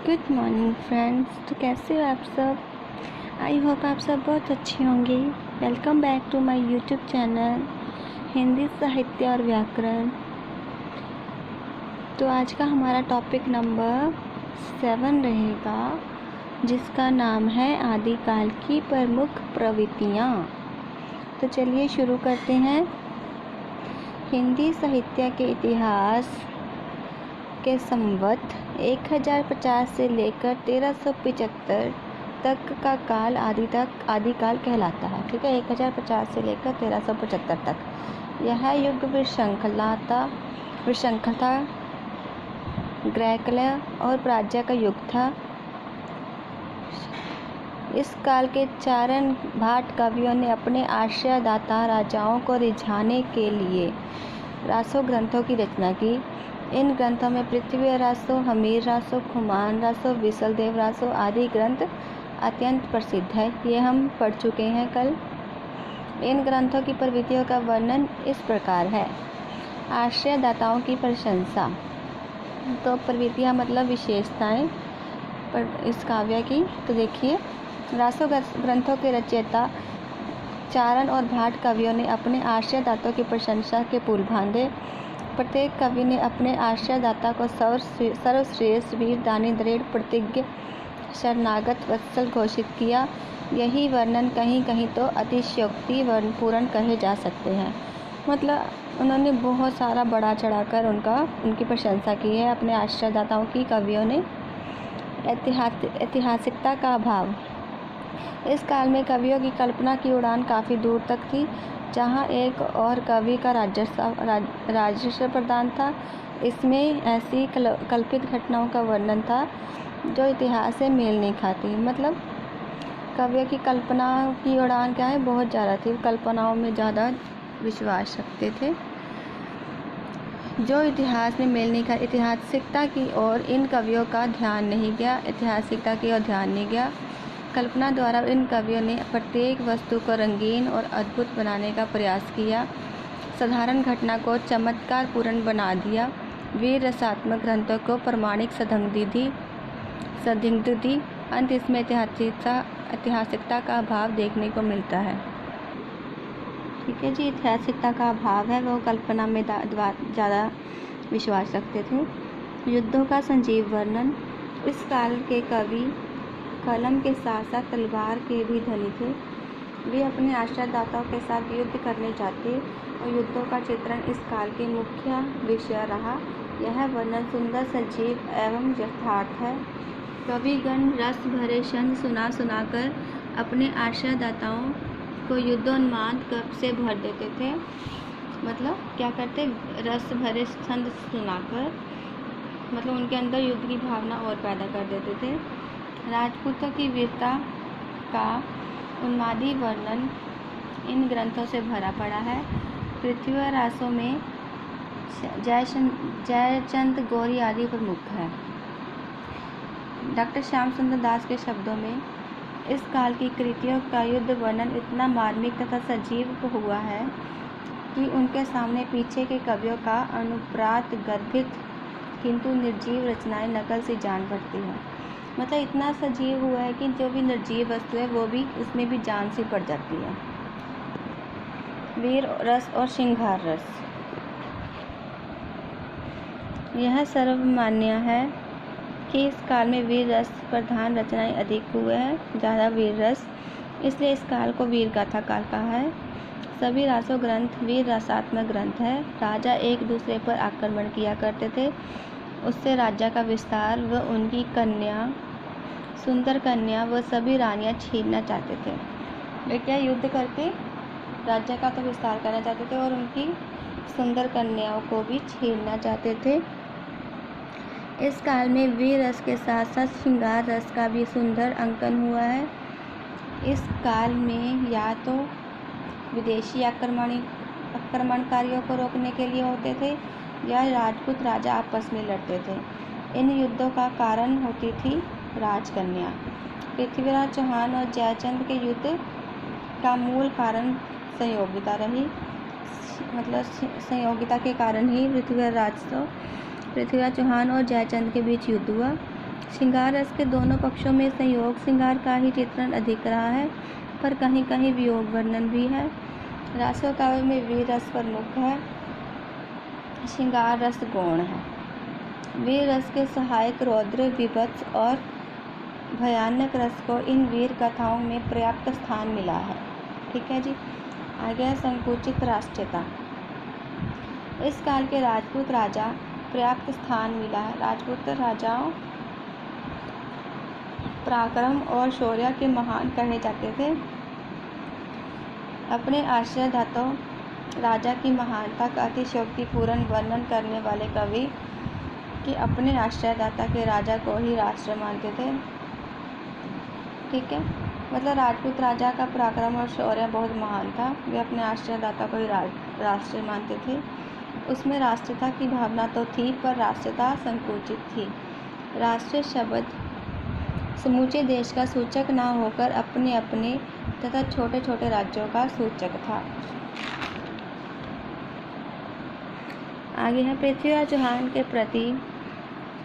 Good morning friends. तो कैसे हो आप सब? आई होप आप सब बहुत अच्छे होंगे। Welcome back to my YouTube channel Hindi साहित्य और व्याकरण। तो आज का हमारा टॉपिक नंबर 7 रहेगा, जिसका नाम है आदिकाल की प्रमुख प्रवृत्तियाँ। तो चलिए शुरू करते हैं। हिंदी साहित्य के इतिहास के संवत 1050 से लेकर 1375 तक का काल आदिकाल कहलाता है। ठीक है, 1050 से लेकर 1375 तक यह युग विशृंखलता ग्रैकल्य और प्राज्ञ का युग था। इस काल के चारण भाट कवियों ने अपने आश्रयदाता राजाओं को रिझाने के लिए रासो ग्रंथों की रचना की। इन ग्रंथों में पृथ्वी रासो, हमीर रासो, खुमान रासो, विसलदेव रासो आदि ग्रंथ अत्यंत प्रसिद्ध है। ये हम पढ़ चुके हैं कल। इन ग्रंथों की प्रवृत्तियों का वर्णन इस प्रकार है। आश्रयदाताओं की प्रशंसा। तो प्रवृत्तियाँ मतलब विशेषताएं पर इस काव्य की। तो देखिए, रासो ग्रंथों के रचयिता चारण और भाट कवियों ने अपने आश्रयदाताओं की प्रशंसा के पुल बांधे। प्रत्येक कवि ने अपने आश्रयदाता को सर्वश्रेष्ठ, वीर, दानी, दृढ़ प्रतिज्ञ, शरणागत, वत्सल घोषित किया। यही वर्णन कहीं कहीं तो अतिशयोक्ति पूर्ण कहे जा सकते हैं। मतलब उन्होंने बहुत सारा बढ़ा चढ़ाकर उनकी प्रशंसा की है अपने आश्रयदाताओं की। कवियों ने ऐतिहासिकता का अभाव। इस काल में कवियों की कल्पना की उड़ान काफ़ी दूर तक थी। जहाँ एक और कवि का राजस्व प्रदान था, इसमें ऐसी कल्पित घटनाओं का वर्णन था जो इतिहास से मेल नहीं खाती। मतलब कवियों की कल्पना की उड़ान क्या है, बहुत ज़्यादा थी। कल्पनाओं में ज़्यादा विश्वास रखते थे जो इतिहास में मेल नहीं खा। ऐतिहासिकता की ओर इन कवियों का ध्यान नहीं गया। ऐतिहासिकता की ओर ध्यान नहीं गया। कल्पना द्वारा इन कवियों ने प्रत्येक वस्तु को रंगीन और अद्भुत बनाने का प्रयास किया। साधारण घटना को चमत्कारपूर्ण बना दिया। वीर रसात्मक ग्रंथों को प्रमाणिक संदिग्ध दी। अंत इसमें ऐतिहासिकता का अभाव देखने को मिलता है। ठीक है जी, ऐतिहासिकता का अभाव है। वो कल्पना में ज़्यादा विश्वास रखते थे। युद्धों का संजीव वर्णन। इस काल के कवि कलम के साथ साथ तलवार के भी धनी थे। वे अपने आश्रयदाताओं के साथ युद्ध करने जाते और युद्धों का चित्रण इस काल के मुख्य विषय रहा। यह वर्णन सुंदर, सजीव एवं यथार्थ है। कविगण रस भरे छंद सुनाकर अपने आश्रयदाताओं को युद्धोन्माद से भर देते थे। मतलब क्या करते, रस भरे छंद सुनाकर मतलब उनके अंदर युद्ध की भावना और पैदा कर देते थे। राजपूतों की वीरता का उन्मादी वर्णन इन ग्रंथों से भरा पड़ा है। पृथ्वी रासों में जयचंद, गौरी आदि प्रमुख है। डॉक्टर श्याम सुंदर दास के शब्दों में इस काल की कृतियों का युद्ध वर्णन इतना मार्मिक तथा सजीव हुआ है कि उनके सामने पीछे के कवियों का अनुप्रात गर्भित किंतु निर्जीव रचनाएं नकल से जान पड़ती हैं। मतलब इतना सजीव हुआ है कि जो भी निर्जीव वस्तु है वो भी उसमें भी जान सी पड़ जाती है। वीर रस और श्रृंगार रस। यह सर्वमान्य है कि इस काल में वीर रस प्रधान रचनाएं अधिक हुए हैं, ज़्यादा वीर रस, इसलिए इस काल को वीर गाथा काल कहा है। सभी रासो ग्रंथ वीर रसात्मक ग्रंथ है। राजा एक दूसरे पर आक्रमण किया करते थे, उससे राज्य का विस्तार व उनकी कन्या, सुंदर कन्या व सभी रानियां छीनना चाहते थे। वे क्या युद्ध करके राज्य का तो विस्तार करना चाहते थे और उनकी सुंदर कन्याओं को भी छीनना चाहते थे। इस काल में वीर रस के साथ साथ श्रृंगार रस का भी सुंदर अंकन हुआ है। इस काल में या तो विदेशी आक्रमणकारियों को रोकने के लिए होते थे या राजपूत राजा आपस में लड़ते थे। इन युद्धों का कारण होती थी राजकन्या। पृथ्वीराज चौहान और जयचंद के युद्ध का मूल कारण संयोगिता रही। मतलब संयोगिता के कारण ही पृथ्वीराज चौहान और जयचंद के बीच युद्ध हुआ। श्रृंगार रस के दोनों पक्षों में संयोग श्रृंगार का ही चित्रण अधिक रहा है, पर कहीं कहीं वियोग वर्णन भी है। रासो काव्य में वीर रस प्रमुख है, श्रृंगार रस गौण है। वीर रस के सहायक रौद्र, विभत्स और भयानक रस को इन वीर कथाओं में पर्याप्त स्थान मिला है। ठीक है जी। आगे है संकुचित राष्ट्रीयता। इस काल के राजपूत राजा पर्याप्त स्थान मिला है। राजपूत राजाओं पराक्रम और शौर्य के महान कहे जाते थे। अपने आश्रयदाताओं राजा की महानता का अतिशयोक्तिपूर्ण वर्णन करने वाले कवि कि अपने आश्रयदाता के राजा को ही राष्ट्र मानते थे। ठीक है, मतलब राजपूत राजा का पराक्रम और शौर्य बहुत महान था, वे अपने आश्रयदाता को ही राष्ट्र मानते थे। उसमें राष्ट्रीयता की भावना तो थी, पर राष्ट्रीयता संकुचित थी। राष्ट्रीय शब्द समूचे देश का सूचक न होकर अपने अपने तथा छोटे छोटे राज्यों का सूचक था। आगे है पृथ्वीराज चौहान के प्रति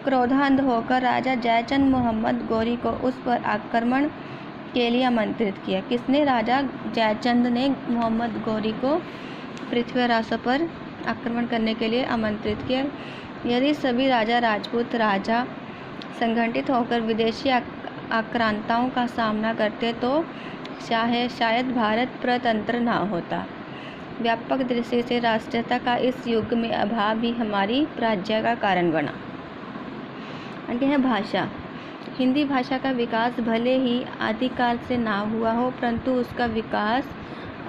क्रोधांध होकर राजा जयचंद मोहम्मद गौरी को उस पर आक्रमण के लिए आमंत्रित किया। किसने? राजा जयचंद ने मोहम्मद गौरी को पृथ्वीराज पर आक्रमण करने के लिए आमंत्रित किया। यदि सभी राजा राजपूत राजा संगठित होकर विदेशी आक्रांताओं का सामना करते तो शायद भारत प्रतंत्र ना होता। व्यापक दृष्टि से राष्ट्रीयता का इस युग में अभाव ही हमारी पराजय का कारण बना। आगे है भाषा। हिंदी भाषा का विकास भले ही आदिकाल से ना हुआ हो, परंतु उसका विकास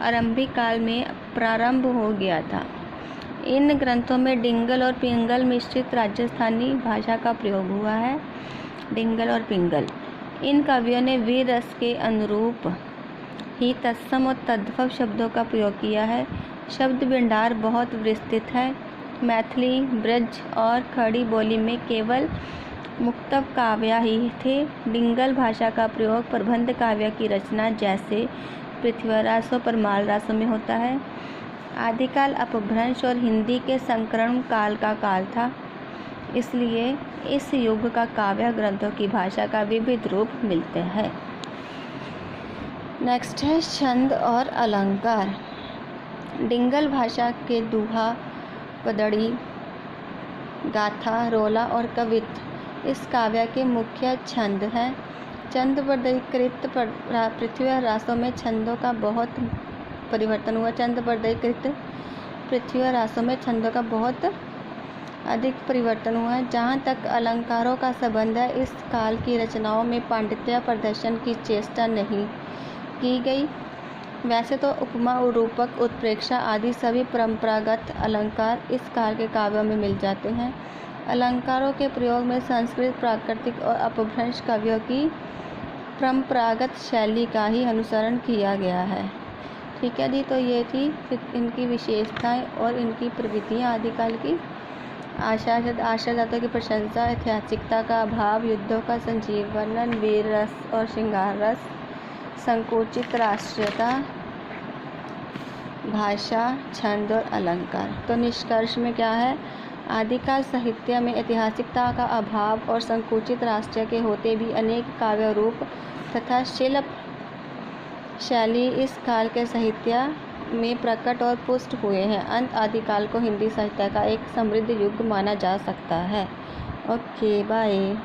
आरंभिक काल में प्रारंभ हो गया था। इन ग्रंथों में डिंगल और पिंगल मिश्रित राजस्थानी भाषा का प्रयोग हुआ है। डिंगल और पिंगल। इन कवियों ने वीर रस के अनुरूप ही तत्सम और तद्भव शब्दों का प्रयोग किया है। शब्द भंडार बहुत विस्तृत है। मैथिली, ब्रज और खड़ी बोली में केवल मुक्तक काव्य ही थे। डिंगल भाषा का प्रयोग प्रबंध काव्य की रचना जैसे पृथ्वीरासों परमाल रासों में होता है। आदिकाल अपभ्रंश और हिंदी के संकरण काल का काल था, इसलिए इस युग का काव्य ग्रंथों की भाषा का विविध रूप मिलते हैं। नेक्स्ट है छंद और अलंकार। डिंगल भाषा के दोहा, पदड़ी, गाथा, रोला और कवित्व इस काव्य के मुख्य छंद हैं। चंद वर्गीकृत पृथ्वीरासों में छंदों का बहुत परिवर्तन हुआ। चंद वर्गीकृत पृथ्वीरासों में छंदों का बहुत अधिक परिवर्तन हुआ है। जहाँ तक अलंकारों का संबंध है, इस काल की रचनाओं में पांडित्य प्रदर्शन की चेष्टा नहीं की गई। वैसे तो उपमा, रूपक, उत्प्रेक्षा आदि सभी परंपरागत अलंकार इस काल के काव्यों में मिल जाते हैं। अलंकारों के प्रयोग में संस्कृत, प्राकृतिक और अपभ्रंश कवियों की परंपरागत शैली का ही अनुसरण किया गया है। ठीक है जी, तो ये थी इनकी विशेषताएं और इनकी प्रवृत्तियाँ आदिकाल की। आश्रयदाताओं की प्रशंसा, ऐतिहासिकता का अभाव, युद्धों का संजीव वर्णन, वीर रस और श्रृंगार रस, संकुचित राष्ट्रीयता, भाषा, छंद और अलंकार। तो निष्कर्ष में क्या है? आदिकाल साहित्य में ऐतिहासिकता का अभाव और संकुचित राष्ट्रीय के होते भी अनेक काव्य रूप तथा शिल्प शैली इस काल के साहित्य में प्रकट और पुष्ट हुए हैं। अंत आदिकाल को हिंदी साहित्य का एक समृद्ध युग माना जा सकता है। Okay, bye.